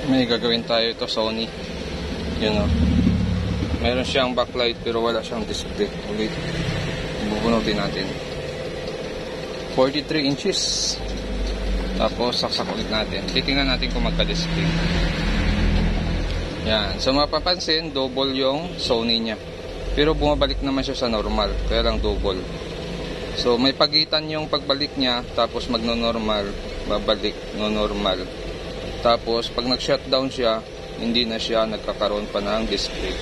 May gagawin tayo ito, Sony. Yun o. Meron siyang backlight pero wala siyang display. Ulit. Bubunutin natin. 43 inches. Tapos saksak ulit natin. Titingnan natin kung magka-display. Yan. So mapapansin, double yung Sony niya. Pero bumabalik naman siya sa normal. Kaya lang double. So may pagitan yung pagbalik niya. Tapos magno-normal. Babalik. No-normal. Tapos pag nag-shutdown siya, hindi na siya nagkakaroon pa ng display.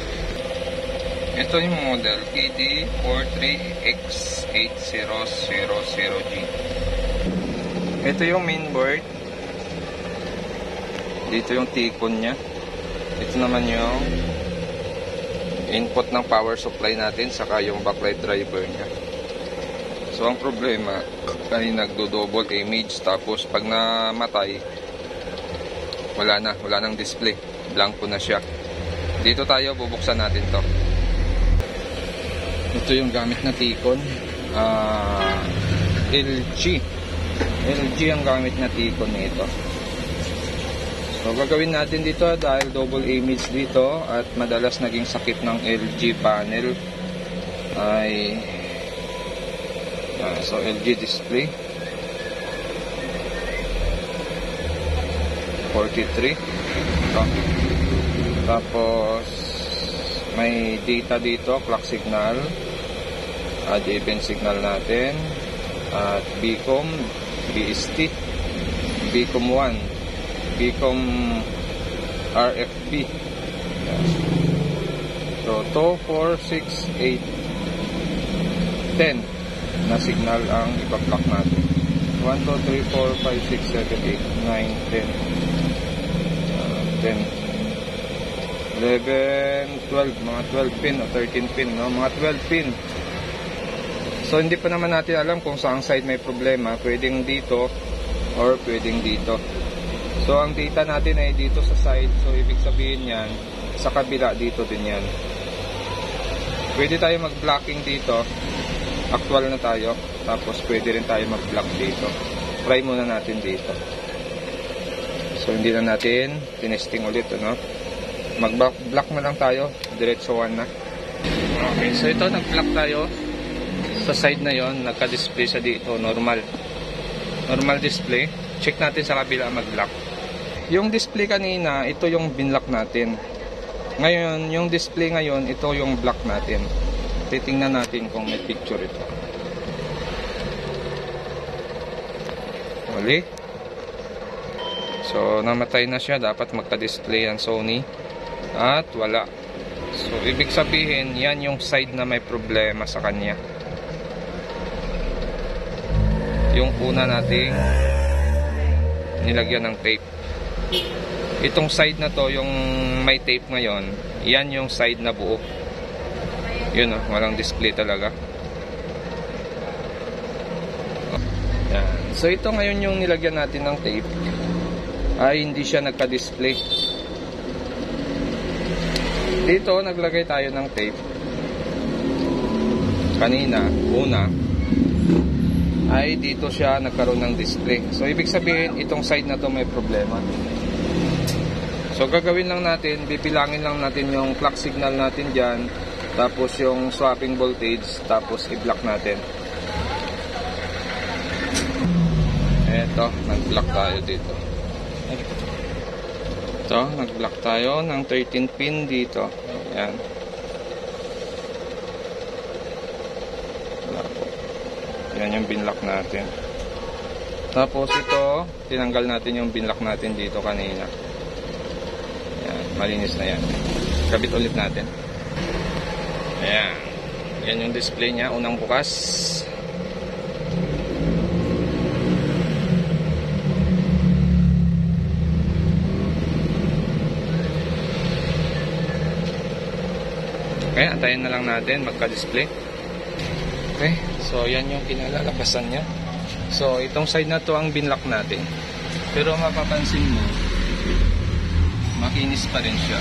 Ito yung model PD43X8000G. Ito yung mainboard. Dito yung T-con niya. Ito naman yung input ng power supply natin, saka yung backlight driver niya. So ang problema ay nagdo-double image, tapos pag namatay, wala nang display. Blanco na siya. Dito tayo, bubuksan natin to. Ito yung gamit na T-con. LG ang gamit na T-con nito. So gagawin natin dito dahil double image dito at madalas naging sakit ng LG panel ay so LG display 43 ito. Tapos may data dito, clock signal, add event signal natin, at Bcom, BST, Bcom 1, Bcom RFP. So 2, 4, 6, 8, 10 na signal ang ipa-clock natin. 1, 2, 3, 4, 5, 6, 7, 8, 9, 10 10, 11, 12, mga 12 pin o 13 pin, no? Mga 12 pin. So hindi pa naman natin alam kung saang side may problema, pwedeng dito or pwedeng dito. So ang data natin ay dito sa side, so ibig sabihin yan sa kabila dito din yan. Pwede tayo mag-blocking dito, actual na tayo, tapos pwede rin tayo mag-block dito. Try muna natin dito. So hindi na natin tinesting ulit, ano? Mag-block na lang tayo, diretso 1 na. Okay, so ito nag-block tayo sa side na yon, nagka-display siya dito, normal display. Check natin sa kabila mag-block. Yung display kanina, ito yung binlock natin. Ngayon, yung display ngayon, ito yung block natin. Titingnan natin kung may picture ito. Mali. So namatay na siya, dapat magka-display ang Sony at wala. So ibig sabihin yan yung side na may problema sa kanya, yung una nating nilagyan ng tape. Itong side na to, yung may tape ngayon, yan yung side na buo. Yun o, walang display talaga. Yan. So ito ngayon yung nilagyan natin ng tape, ay hindi siya nagka-display. Dito naglagay tayo ng tape kanina, una ay dito siya nagkaroon ng display. So ibig sabihin itong side na to may problema. So gagawin lang natin, bibilangin lang natin yung clock signal natin dyan, tapos yung swapping voltage, tapos i-block natin. Eto, nag-block tayo dito. Ito, nag-block tayo ng 13 pin dito. Ayan. Yan yung binlock natin. Tapos ito, tinanggal natin yung binlock natin dito kanina. Ayan, malinis na yan. Kabit ulit natin. Ayan. Yan yung display niya, unang bukas. Okay, antayin na lang natin magka-display. Okay, so yan yung kinalalabasan niya. So itong side na to ang binlock natin. Pero mapapansin mo, makinis pa rin siya.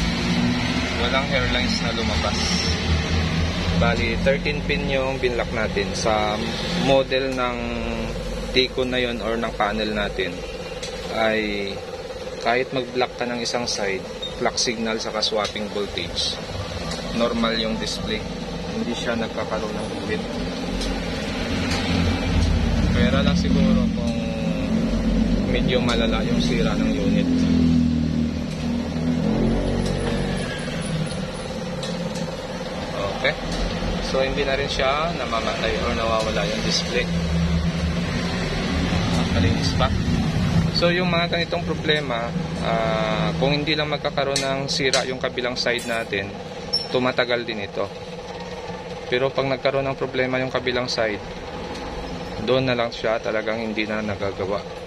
Walang hairlines na lumabas. Bali, 13 pin yung binlock natin. Sa model ng T-con na yun or ng panel natin ay kahit mag-block ka ng isang side, clock signal saka swapping voltage, normal yung display, hindi siya nagkakaroon ng event. Pera lang siguro kung medyo malala yung sira ng unit. Okay, so hindi na rin siya namamatay or nawawala yung display. Nakalinis pa. So yung mga ganitong problema, kung hindi lang magkakaroon ng sira yung kabilang side natin, tumatagal din ito. Pero pag nagkaroon ng problema yung kabilang side, doon na lang siya talagang hindi na nagagawa.